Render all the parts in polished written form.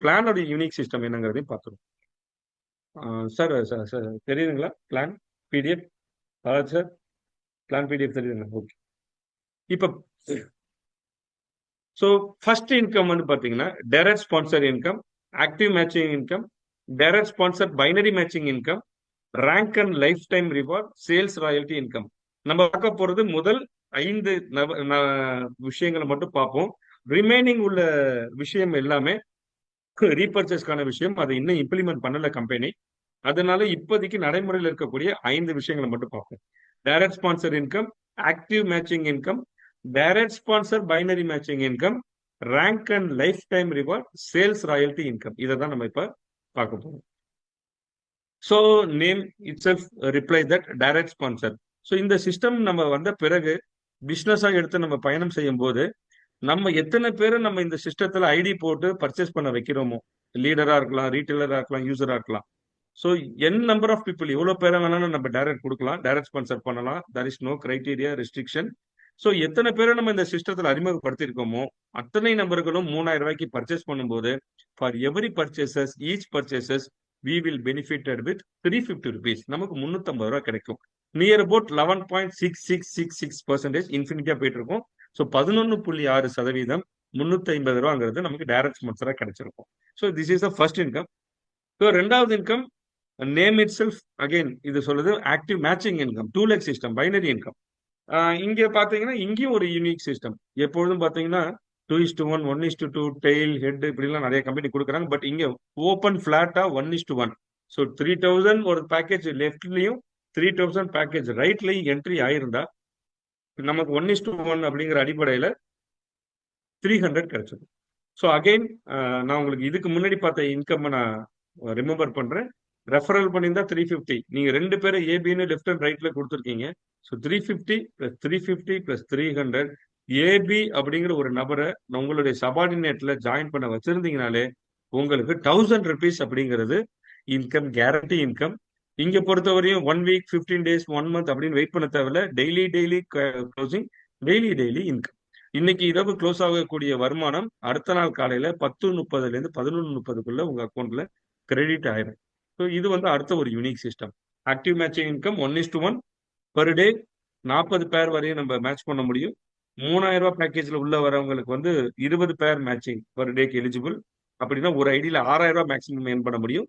பிளானோட unique system என்னங்கிறதையும் பார்த்துருவோம். Sir sir sir தெரியுதுங்களா? Plan PDF sir, plan PDF தெரியுதுங்களா? Okay. இப்போ ஸோ ஃபர்ஸ்ட் இன்கம் வந்து பார்த்தீங்கன்னா direct sponsor income, active matching income, direct sponsor binary matching income, rank and lifetime reward, sales royalty income. நம்ம பார்க்க போறது முதல் 5 விஷயங்களை மட்டும் பார்ப்போம். ரிமைனிங் உள்ள விஷயம் எல்லாமே ரீபர்ச்சேஸ்க்கான விஷயம். அதை இன்னும் இம்ப்ளிமெண்ட் பண்ணல கம்பெனி. அதனால இப்போதைக்கு நடைமுறையில் இருக்கக்கூடிய 5 விஷயங்களை மட்டும் பார்ப்போம். Direct sponsor income, active matching income, direct sponsor binary matching income, rank and lifetime reward, sales royalty income. இதை தான் நம்ம இப்ப பார்க்க போறோம். So name it self reply that direct sponsor. So இந்த சிஸ்டம் நம்ம வந்த பிறகு பிஸ்னஸா எடுத்து நம்ம பயணம் செய்யும் போது நம்ம எத்தனை பேரை நம்ம இந்த சிஸ்டத்துல ஐடி போட்டு பர்ச்சேஸ் பண்ண வைக்கிறோமோ, லீடரா இருக்கலாம், ரீட்டைலரா இருக்கலாம், யூசரா இருக்கலாம். So n number of people எவ்வளவு பேரை வேணாலும் நம்ம டைரக்ட் கொடுக்கலாம், டைரக்ட் ஸ்பான்சர் பண்ணலாம். There is no criteria restriction. So எத்தனை பேரை நம்ம இந்த சிஸ்டத்தில் அறிமுகப்படுத்திருக்கோமோ அத்தனை நபர்களும் 3000 ரூபாய்க்கு பர்ச்சேஸ் பண்ணும்போது for every purchases each purchases we will benefitted with 350 rupees. நமக்கு 350 ரூபாய் கிடைக்கும். நியர் அபவுட் 11.6666% இன்ஃபினிட்டியா போயிட்டு இருக்கும். ஸோ 11.6% 350 ரூபாங்கிறது நமக்கு டைரக்ட் ஸ்பான்சரா கிடைச்சிருக்கும். So this is the first income. So ரெண்டாவது income name itself again இது சொல்லுது active matching income, 2 lakh system, binary income. இங்க பாத்தீங்கன்னா இங்கேயும் ஒரு யூனிக் சிஸ்டம். எப்பொழுதும் பாத்தீங்கன்னா 2:1, 1:2, டெய்ல் ஹெட் இப்படிலாம் நிறைய கம்பெனி கொடுக்குறாங்க. பட் இங்க ஓப்பன் பிளாட்டா 1:1. ஸோ 3000 ஒரு பேக்கேஜ் லெஃப்ட்லயும் 3000 பேக்கேஜ் ரைட்லயும் என்ட்ரி ஆயிருந்தா நமக்கு 1:1 அப்படிங்கிற அடிப்படையில 300 கிடைச்சது. ஸோ அகைன் நான் உங்களுக்கு இதுக்கு முன்னாடி பார்த்த இன்கம் நான் ரிமெம்பர் பண்றேன். ரெஃபரல் பண்ணியிருந்தா 350. நீங்க 2 பேரை ஏபின்னு லெஃப்ட் அண்ட் ரைட்ல கொடுத்துருக்கீங்க. ஸோ 350 + 350 + 300 ஏபி அப்படிங்கிற ஒரு நபரை உங்களுடைய சபார்டினேட்ல ஜாயின் பண்ண வச்சிருந்தீங்கனாலே உங்களுக்கு 1000 rupees அப்படிங்கிறது இன்கம், கேரண்டி இன்கம். இங்க பொறுத்தவரையும் 1 week, 15 days, 1 month அப்படின்னு வெயிட் பண்ண தேவையில்ல. Daily closing, daily income. இன்னைக்கு இரவு க்ளோஸ் ஆகக்கூடிய வருமானம் அடுத்த நாள் காலையில 10:30 11:30 உங்க அக்கௌண்ட்ல கிரெடிட் ஆயிரும். ஸோ இது வந்து அடுத்த ஒரு unique system. Active matching income 1:1 per day 40 பேர் வரையும் நம்ம மேட்ச் பண்ண முடியும். 3000 ரூபாய் பேக்கேஜ்ல உள்ள வரவங்களுக்கு வந்து 20 பேர் மேட்சிங் பெர் டேக்கு எலிஜிபிள். அப்படின்னா ஒரு ஐடியில 6000 ரூபாய் மேக்ஸிமம் ஏர்ன் பண்ண முடியும்.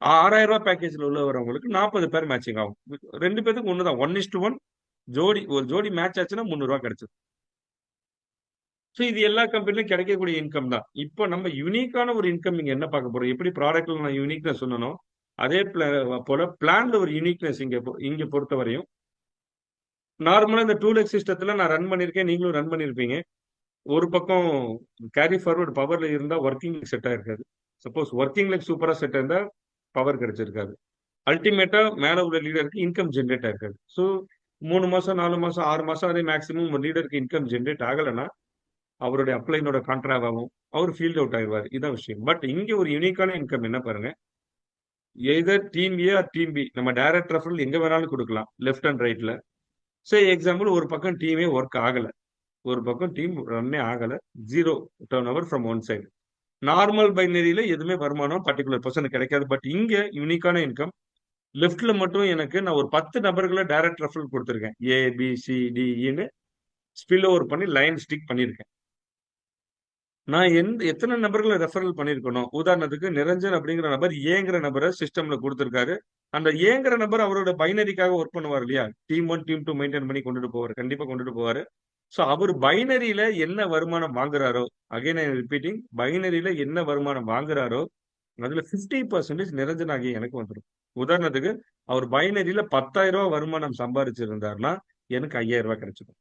6000 ரூபாய் பேக்கேஜ்ல உள்ள வரவங்களுக்கு 40 பேர் மேட்சிங் ஆகும். 2 பேருக்கு ஒண்ணுதான், 1:1 ஜோடி. ஒரு ஜோடி மேட்ச் ஆச்சுன்னா 300 ரூபாய் கிடைச்சது. ஸோ இது எல்லா கம்பெனிலும் கிடைக்கக்கூடிய இன்கம் தான். இப்போ நம்ம யூனிக்கான ஒரு இன்கம் இங்க என்ன பார்க்க போறோம்? எப்படி ப்ராடக்ட்ல நான் யூனிக்னஸ் சொன்னனோ அதே போல பிளான்ல ஒரு யூனிக்னஸ் இங்க பொறுத்தவரையும் நார்மலா இந்த 2 lakh சிஸ்டத்துல நான் ரன் பண்ணிருக்கேன், நீங்களும் ரன் பண்ணிருப்பீங்க. ஒரு பக்கம் கேரி ஃபார்வர்ட் பவர்ல இருந்தா ஒர்க்கிங் செட் ஆயிருக்காது. சப்போஸ் ஒர்க்கிங் லெக் சூப்பரா செட் இருந்தா பவர் கிடைச்சிருக்காது. அல்டிமேட்டா மேல உள்ள லீடருக்கு இன்கம் ஜென்ரேட் ஆயிருக்காது. ஸோ 3 மாசம், 4 மாசம், 6 மாசம் வரை மேக்ஸிமம் ஒரு லீடருக்கு இன்கம் ஜென்ரேட் ஆகலைன்னா அவருடைய அப்ளைனோட கான்ட்ராக்ட் ஆகும், அவர் ஃபீல்ட் அவுட் ஆயிடுவார். இதான் விஷயம். பட் இங்க ஒரு யூனிக்கான இன்கம் என்ன பாருங்க, either team A or team B நம்ம டைரக்ட் ரெஃபரல் எங்க வேணாலும் கொடுக்கலாம், லெஃப்ட் அண்ட் ரைட்ல. சே எக்ஸாம்பிள் ஒரு பக்கம் டீமே ஒர்க் ஆகல, ஒரு பக்கம் டீம் ரன்னே ஆகல, 0 turnover from one side. Normal பைனரியில எதுவுமே வருமானம் பர்டிகுலர் பர்சன் கிடைக்காது. பட் இங்க யூனிக்கான இன்கம் லெஃப்ட்ல மட்டும் எனக்கு நான் ஒரு 10 நபர்களை டைரக்ட் ரெஃபரல் கொடுத்துருக்கேன். ஏ பி சி டி இன்னு ஸ்பில் ஓவர் பண்ணி லைன் ஸ்டிக் பண்ணியிருக்கேன். நான் எத்தனை நபர்களை ரெஃபரல் பண்ணிருக்கணும்? உதாரணத்துக்கு நிரஞ்சன் அப்படிங்கிற நபர் ஏங்கிற நபரை சிஸ்டம்ல கொடுத்திருக்காரு. அந்த ஏங்கிற நபர் அவரோட பைனரிக்காக ஒர்க் பண்ணுவார் இல்லையா, டீம் 1 டீம் 2 மெயின்டைன் பண்ணி கொண்டுட்டு போவார், கண்டிப்பா கொண்டுட்டு போவாரு. ஸோ அவர் பைனரியில என்ன வருமானம் வாங்குறாரோ, அகைன் ஐ ரிப்பீட்டிங், பைனரியில என்ன வருமானம் வாங்குறாரோ அதுல 50% நிரஞ்சன் ஆகிய எனக்கு வந்துடும். உதாரணத்துக்கு அவர் பைனரியில 10,000 ரூபாய் வருமானம் சம்பாதிச்சிருந்தாருன்னா எனக்கு 5,000 ரூபாய் கிடைச்சிடும்.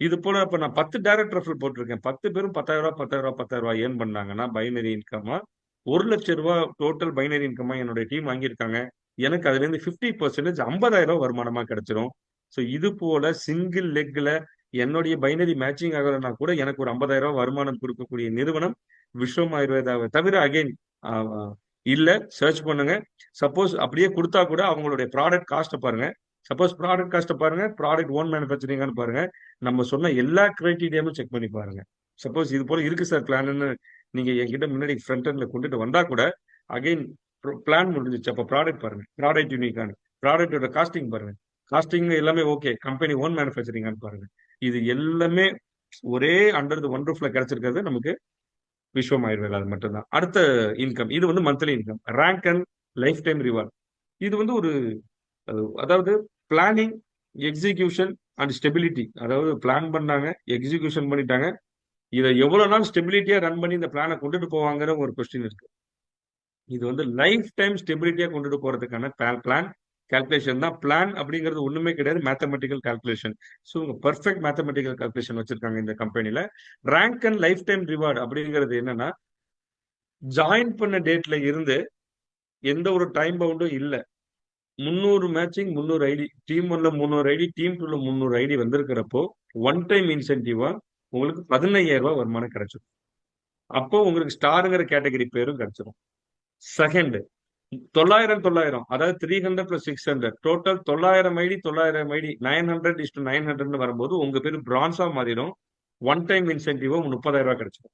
இது போல இப்ப நான் 10 டைரக்ட் ரெஃபரல் போட்டிருக்கேன். 10 பேரும் 10,000 ரூபாய் 10,000 ரூபாய் 10,000 ரூபாய் ஏர்ன் பண்ணாங்கன்னா பைனரி இன்கமா 1,00,000 ரூபாய் டோட்டல் பைனரி இன்கமா என்னுடைய டீம் வாங்கியிருக்காங்க. எனக்கு அதுல இருந்து 50% 50,000 ரூபாய் வருமானமா கிடைச்சிரும். ஸோ இது போல சிங்கிள் லெக்ல என்னுடைய பைனரி மேட்சிங் ஆகலைன்னா கூட எனக்கு ஒரு 50,000 ரூபாய் வருமானம் கொடுக்கக்கூடிய நிறுவனம் விஸ்வம் ஆயுர்வேதாவை தவிர அகைன் இல்ல. சர்ச் பண்ணுங்க. சப்போஸ் அப்படியே கொடுத்தா கூட அவங்களுடைய ப்ராடக்ட் காஸ்ட்டை பாருங்க. சப்போஸ் ப்ராடக்ட் காஸ்ட்டை பாருங்க, ப்ராடக்ட் ஓன் மேனுஃபேக்சரிங்கான்னு பாருங்க, நம்ம சொன்ன எல்லா கிரைட்டீரியாவும் செக் பண்ணி பாருங்க. சப்போஸ் இது போல இருக்கு சார் பிளான்னு நீங்க என்கிட்ட முன்னாடி ஃப்ரண்ட் எண்ட்ல கொண்டுட்டு வந்தா கூட அகைன் பிளான் முடிஞ்சிச்சு. அப்ப ப்ராடக்ட் பாருங்க, ப்ராடக்ட் யூனிக்கான ப்ராடக்டோட காஸ்டிங் பாருங்க, காஸ்டிங் எல்லாமே ஓகே, கம்பெனி ஓன் மேனுஃபேக்சரிங்கான்னு பாருங்க. இது எல்லாமே ஒரே அண்டர் த ஒன் ரூஃப்ல கிடைச்சிருக்கிறது நமக்கு விஸ்வம் ஆயுர்வேதா. அது மட்டும்தான். அடுத்த இன்கம் இது வந்து monthly income, rank and lifetime reward. இது வந்து ஒரு அதாவது பிளானிங், எக்ஸிகியூஷன் அண்ட் ஸ்டெபிலிட்டி. அதாவது பிளான் பண்ணாங்க, எக்ஸிகியூஷன் பண்ணிட்டாங்க. இதை எவ்வளவு நாள் ஸ்டெபிலிட்டியா ரன் பண்ணி இந்த பிளானை கொண்டுட்டு போவாங்கிற ஒரு கொஸ்டின் இருக்கு. இது வந்து லைஃப் டைம் ஸ்டெபிலிட்டியா கொண்டுட்டு போறதுக்கான பிளான் கால்குலேஷன் தான். பிளான் அப்படிங்கிறது ஒண்ணுமே கிடையாது, mathematical calculation. So perfect mathematical calculation வச்சிருக்காங்க இந்த கம்பெனில. Rank and life time reward அப்படிங்கிறது என்னன்னா, ஜாயின் பண்ண டேட்ல இருந்து எந்த ஒரு டைம் பவுண்டும் இல்ல. 300 மேட்சிங், 300 ஐடி, டீம் 1ல 300 ஐடி, டீம் 2ல 300 ஐடி வந்திருக்கிறப்போ ஒன் டைம் இன்சென்டிவா உங்களுக்கு 15,000 ரூபாய் வருமானம் கிடைச்சிடும். அப்போ உங்களுக்கு ஸ்டாருங்கிற கேட்டகரி பேரும் கிடைச்சிடும். செகண்ட் 900 அதாவது 300 பிளஸ் 600 டோட்டல் 900 ஐடி, 900 ஐடி 900:900 வரும்போது உங்க பேரு பிரான்ஸா மாறிடும். ஒன் டைம் இன்சென்டிவா 30,000 ரூபாய் கிடைச்சிடும்.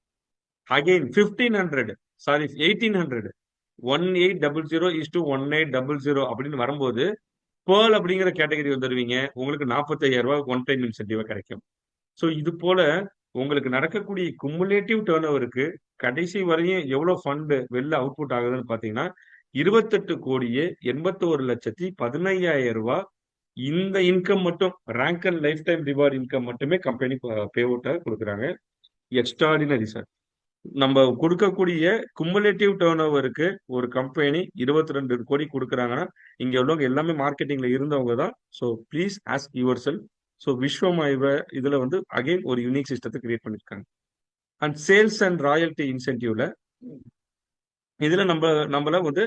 அகைன் 1500 சாரி 1800 1800:1800 அப்படின்னு வரும்போது பேர்ல் அப்படிங்கிற கேட்டகரி வந்துருவீங்க. உங்களுக்கு 45,000 ரூபாய் ஒன் டைம் இன்சென்டிவா கிடைக்கும். ஸோ இது போல உங்களுக்கு நடக்கக்கூடிய குமுலேட்டிவ் டேர்ன் ஓவருக்கு கடைசி வரையும் எவ்வளவு ஃபண்ட் வெளில அவுட்புட் ஆகுதுன்னு பாத்தீங்கன்னா 28,81,15,00,015,000 ரூபாய். இந்த இன்கம் மட்டும் rank and lifetime reward income மட்டுமே கம்பெனி பே அவுட்டா கொடுக்குறாங்க. Extraordinary sir. நம்ம கொடுக்கக்கூடிய குமுலேட்டிவ் டேர்ன் ஓவருக்கு ஒரு கம்பெனி 22 கோடி கொடுக்குறாங்கன்னா இங்க உள்ளவங்க எல்லாமே மார்க்கெட்டிங்ல இருந்தவங்க தான். So please ask yourself. So Vishwam இதுல வந்து அகைன் ஒரு யூனிக் சிஸ்டத்தை கிரியேட் பண்ணிருக்காங்க. அண்ட் சேல்ஸ் அண்ட் ராயல்டி இன்சென்டிவ்ல இதுல நம்மள வந்து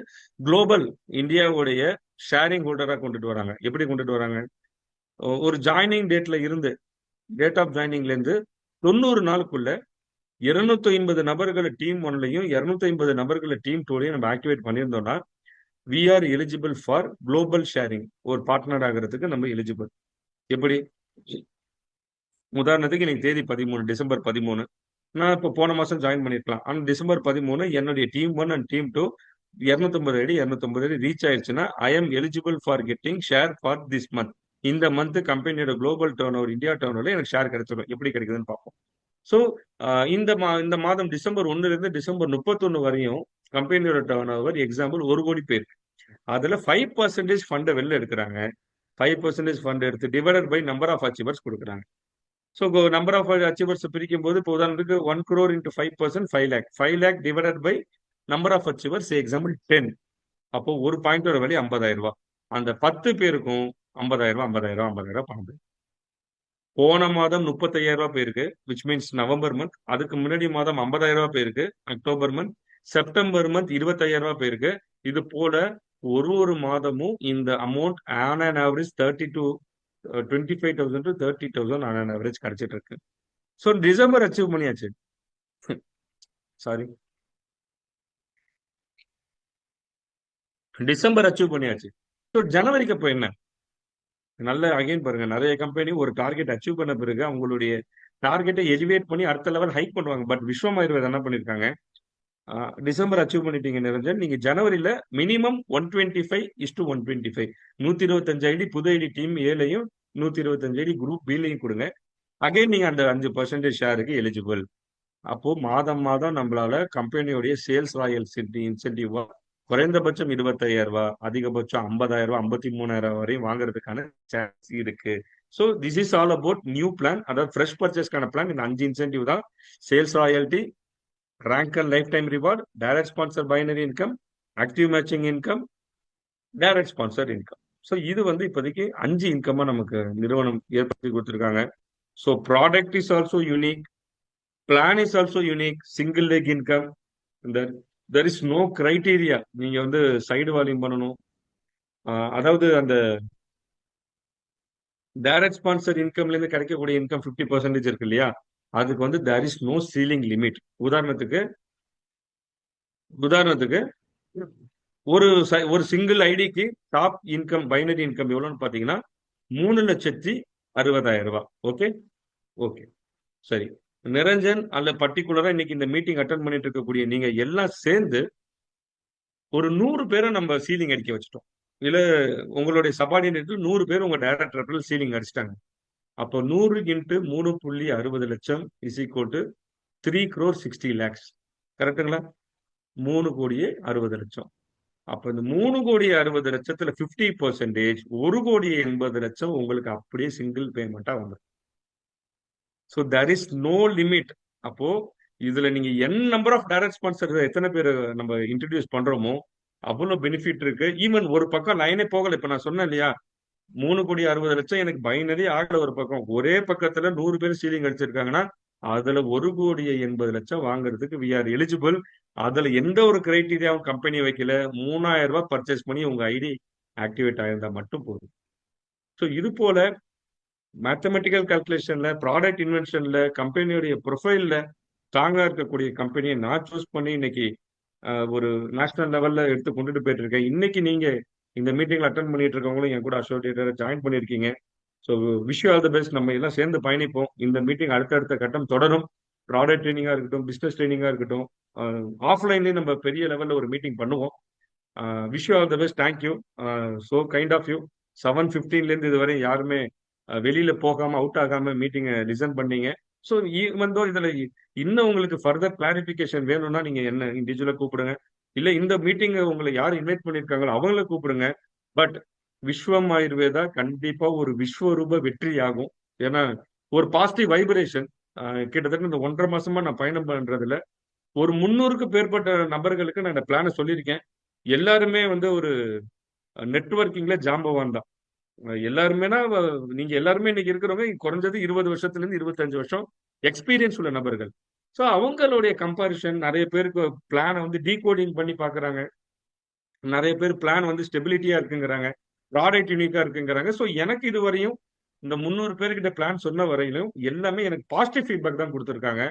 குளோபல் இந்தியாவுடைய ஷேரிங் ஹோல்டரா கொண்டுட்டு வராங்க. எப்படி கொண்டுட்டு வராங்க? ஒரு ஜாயினிங் டேட்ல இருந்து டேட் ஆஃப் ஜாயினிங்ல இருந்து 90 நாளுக்குள்ள 250 நபர்களை டீம் 1லையும் 250 நபர்களை டீம் 2லையும் நம்ம ஆக்டிவேட் பண்ணியிருந்தோம்னா we are eligible for global sharing. ஒரு பார்ட்னர் ஆகிறதுக்கு நம்ம எலிஜிபிள். எப்படி? உதாரணத்துக்கு இன்னைக்கு தேதி 13 டிசம்பர் 13. நான் இப்போ போன மாசம் ஜாயின் பண்ணிருக்கலாம். ஆனால் டிசம்பர் 13 என்னுடைய டீம் 1 அண்ட் டீம் 2 250 அடி 250 அடி ரீச் ஆயிடுச்சுன்னா I am eligible for getting share for this month. இந்த மந்த் கம்பெனியோட global turn over, India turn ஓவர்ல எனக்கு ஷேர் கிடைச்சிடும். எப்படி கிடைக்குதுன்னு பார்ப்போம். ஸோ இந்த மாதம் டிசம்பர் 1ல இருந்து டிசம்பர் 31 வரையும் கம்பெனியோட டேர்ன் ஓவர் எக்ஸாம்பிள் 1 கோடி பேர். அதுல 5% ஃபண்டை வெளில எடுக்கிறாங்க. 5% ஃபண்ட் எடுத்து divided by number of achievers கொடுக்குறாங்க. ஸோ நம்பர் ஆஃப் அச்சீவர்ஸ் பிரிக்கும் போது இப்போ உதாரணத்துக்கு 1 crore into 5% 5 lakh. 5 lakh divided by number of achievers example 10. அப்போ ஒரு பாயிண்டோட விலை 50,000 ரூபாய். அந்த 10 பேருக்கும் 50,000 ரூபாய் 50,000 ரூபாய் 50,000 ரூபாய் பணம். போன மாதம் 35,000 ரூபாய் பேருக்கு, விச் மீன்ஸ் நவம்பர் மந்த். அதுக்கு முன்னாடி மாதம் 50,000 ரூபாய் பேருக்கு அக்டோபர் மந்த். செப்டம்பர் மந்த் 25,000 ரூபாய் பேருக்கு. இது போல ஒரு மாதமும் இந்த amount on an average 25,000 to 30,000 on an average கிடைச்சிட்டு இருக்கு. ஸோ டிசம்பர் அச்சீவ் பண்ணியாச்சு. சாரி, டிசம்பர் அச்சீவ் பண்ணியாச்சு. ஸோ ஜனவரிக்கு அப்போ என்ன? நல்ல அகைன் பாருங்க, நிறைய கம்பெனி ஒரு டார்கெட் அச்சீவ் பண்ண பிறகு அவங்களுடைய டார்கெட்டை எலிவேட் பண்ணி அடுத்த லெவல் ஹைக் பண்ணுவாங்க. பட் விஸ்வம் ஆயுர்வேதா என்ன பண்ணிருக்காங்க, டிசம்பர் அச்சீவ் பண்ணிட்டீங்க நிரஞ்சன், நீங்க ஜனவரியில மினிமம் 125:125 125 ஐடி புது ஐடி டீம் ஏலையும் 125 ஐடி குரூப் பிலையும் கொடுங்க. அகைன் நீங்க அந்த 5% ஷேருக்கு எலிஜிபிள். அப்போ மாதம் நம்மளால கம்பெனியோடைய சேல்ஸ் ராயல் இன்சென்டிவா குறைந்தபட்சம் 25,000 ரூபாய், அதிகபட்சம் 50,000 ரூபாய் 53,000 வரையும் வாங்குறதுக்கான சான்ஸ் இருக்கு. So this is all about new plan. அதாவது ஃப்ரெஷ் பர்ச்சேஸ்க்கான பிளான். இந்த 5 இன்சென்டிவ் தான்: sales royalty, rank and lifetime reward, direct sponsor binary income, active matching income, direct sponsor income. So இது வந்து இப்போதைக்கு 5 இன்கமா நமக்கு நிறுவனம் ஏற்படுத்தி கொடுத்துருக்காங்க. So product is also unique, plan is also unique, single leg income. There is no criteria நீங்க வந்து சைடு வால்யூம் பண்ணணும். அதாவது அந்த டைரக்ட் ஸ்பான்சர் இன்கம்ல இருந்து கிடைக்கக்கூடிய இன்கம் 50% இருக்கு இல்லையா, அதுக்கு வந்து there is no ceiling limit. உதாரணத்துக்கு ஒரு சிங்கிள் ஐடிக்கு டாப் இன்கம் பைனரி இன்கம் எவ்வளவுன்னு பாத்தீங்கன்னா 3,60,60,000 ரூபாய். ஓகே, சரி. நிரஞ்சன் அல்ல பர்டிகுலரா இன்னைக்கு இந்த மீட்டிங் அட்டன் பண்ணிட்டு இருக்கக்கூடிய நீங்க எல்லாம் சேர்ந்து ஒரு 100 பேரை நம்ம சீலிங் அடிக்க வச்சுட்டோம். இல்ல உங்களுடைய சபார்டினேட் 100 பேர் உங்க டைரக்டர் சீலிங் அடிச்சிட்டாங்க. அப்போ 100 இன்ட்டு 3.60 லட்சம் இஸ் ஈக்குவல் டு 3,60,00,000. கரெக்டுங்களா? 3,60,00,000. அப்ப இந்த 3,60,00,000த்துல 50% 1,80,00,000 உங்களுக்கு அப்படியே சிங்கிள் பேமெண்டா வந்துடும். So there is no limit. அப்போ இதுல நீங்க நம்பர் ஆஃப் டைரக்ட் ஸ்பான்சர் எத்தனை பேர் நம்ம இன்ட்ரடியூஸ் பண்றோமோ அவ்வளவு பெனிஃபிட் இருக்கு. ஈவன் ஒரு பக்கம் லைனே போகல. இப்ப நான் சொன்னேன் இல்லையா, 3,60,00,000 எனக்கு பைனரி ஆகல. ஒரு பக்கம் ஒரே பக்கத்துல 100 பேர் சீலிங் அடிச்சிருக்காங்கன்னா அதுல 1,80,00,000 வாங்குறதுக்கு வி ஆர் எலிஜிபிள். அதுல எந்த ஒரு கிரைட்டீரியாவும் கம்பெனி வைக்கல. 3,000 ரூபாய் பர்ச்சேஸ் பண்ணி உங்க ஐடி ஆக்டிவேட் ஆயிருந்தா மட்டும் போதும். ஸோ இது போல மேத்தமெட்டிக்கல் கால்குலேஷன்ல, ப்ராடக்ட் இன்வென்ஷன்ல, கம்பெனியுடைய ப்ரொஃபைல்ல ஸ்ட்ராங்கா இருக்கக்கூடிய கம்பெனியை நான் சூஸ் பண்ணி இன்னைக்கு ஒரு நேஷனல் லெவல்ல எடுத்து கொண்டுட்டு போயிட்டு இருக்கேன். இன்னைக்கு நீங்க இந்த மீட்டிங்ல அட்டன் பண்ணிட்டு இருக்கவங்களும் என் கூட அசோசியேட்டர் ஜாயின் பண்ணிருக்கீங்க. So wish you all the best. நம்ம எல்லாம் சேர்ந்து பயணிப்போம். இந்த மீட்டிங் அடுத்தடுத்த கட்டம் தொடரும். ப்ராடக்ட் ட்ரைனிங்கா இருக்கட்டும், பிசினஸ் ட்ரைனிங்கா இருக்கட்டும், ஆஃப்லைன்லயும் நம்ம பெரிய லெவல்ல ஒரு மீட்டிங் பண்ணுவோம். Wish you all the best. Thank you. So kind of you. 7:15 இருந்து இதுவரை யாருமே வெளியில போகாம அவுட் ஆகாம மீட்டிங்கை லிசன் பண்ணீங்க. ஸோ ஈவன் இதுல இன்னும் உங்களுக்கு ஃபர்தர் கிளாரிபிகேஷன் வேணும்னா நீங்க என்ன இண்டிவிஜுவலா கூப்பிடுங்க. இல்ல இந்த மீட்டிங் உங்களை யார் இன்வைட் பண்ணிருக்காங்களோ அவங்கள கூப்பிடுங்க. பட் விஸ்வம் ஆயுர்வேதா கண்டிப்பா ஒரு விஸ்வரூப வெற்றி ஆகும். ஏன்னா ஒரு பாசிட்டிவ் வைப்ரேஷன். கிட்டத்தட்ட இந்த 1.5 மாசமா நான் பயணம் பண்றதுல ஒரு 300க்கு மேற்பட்ட நபர்களுக்கு நான் இந்த பிளானை சொல்லியிருக்கேன். எல்லாருமே ஒரு நெட்வொர்க்கிங்ல ஜாம்பவான் தான். எல்லாருமேனா நீங்க எல்லாருமே இன்னைக்கு இருக்கிறவங்க குறைஞ்சது 20 வருஷத்துல இருந்து 25 வருஷம் எக்ஸ்பீரியன்ஸ் உள்ள நபர்கள். ஸோ அவங்களுடைய கம்பாரிசன் நிறைய பேருக்கு பிளானை டீகோடிங் பண்ணி பாக்குறாங்க. நிறைய பேர் பிளான் ஸ்டெபிலிட்டியா இருக்குங்கிறாங்க, ப்ராடக்ட் யூனிக்கா இருக்குங்கிறாங்க. ஸோ எனக்கு இதுவரையும் இந்த 300 பேர்கிட்ட பிளான் சொன்ன வரையிலும் எல்லாமே எனக்கு பாசிட்டிவ் ஃபீட்பேக் தான் கொடுத்துருக்காங்க.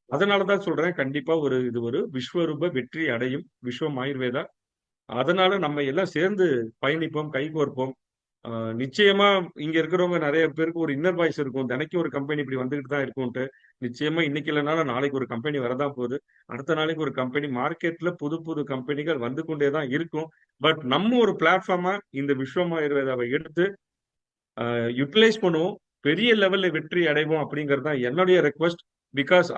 அதனாலதான் சொல்றேன், கண்டிப்பா இது ஒரு விஸ்வரூப வெற்றி அடையும் விஸ்வம் ஆயுர்வேதா. அதனால நம்ம எல்லாம் சேர்ந்து பயணிப்போம், கைகோர்ப்போம். நிச்சயமா இங்க இருக்கிறவங்க நிறைய பேருக்கு ஒரு இன்னர் வாய்ஸ் இருக்கும். தினைக்கும் ஒரு கம்பெனி இப்படி வந்துகிட்டு தான் இருக்கும்ட்டு. நிச்சயமா இன்னைக்கு இல்லைனாலும் நாளைக்கு ஒரு கம்பெனி வரதான் போகுது. அடுத்த நாளைக்கு ஒரு கம்பெனி மார்க்கெட்ல புது புது கம்பெனிகள் வந்து கொண்டே தான் இருக்கும். பட் நம்ம ஒரு பிளாட்ஃபார்மா இந்த விஸ்வம் ஆயுர்வேதாவை எடுத்து யூட்டிலைஸ் பண்ணுவோம். பெரிய லெவல்ல வெற்றி அடைவோம் அப்படிங்கிறது தான் என்னுடைய ரெக்வஸ்ட். பிகாஸ்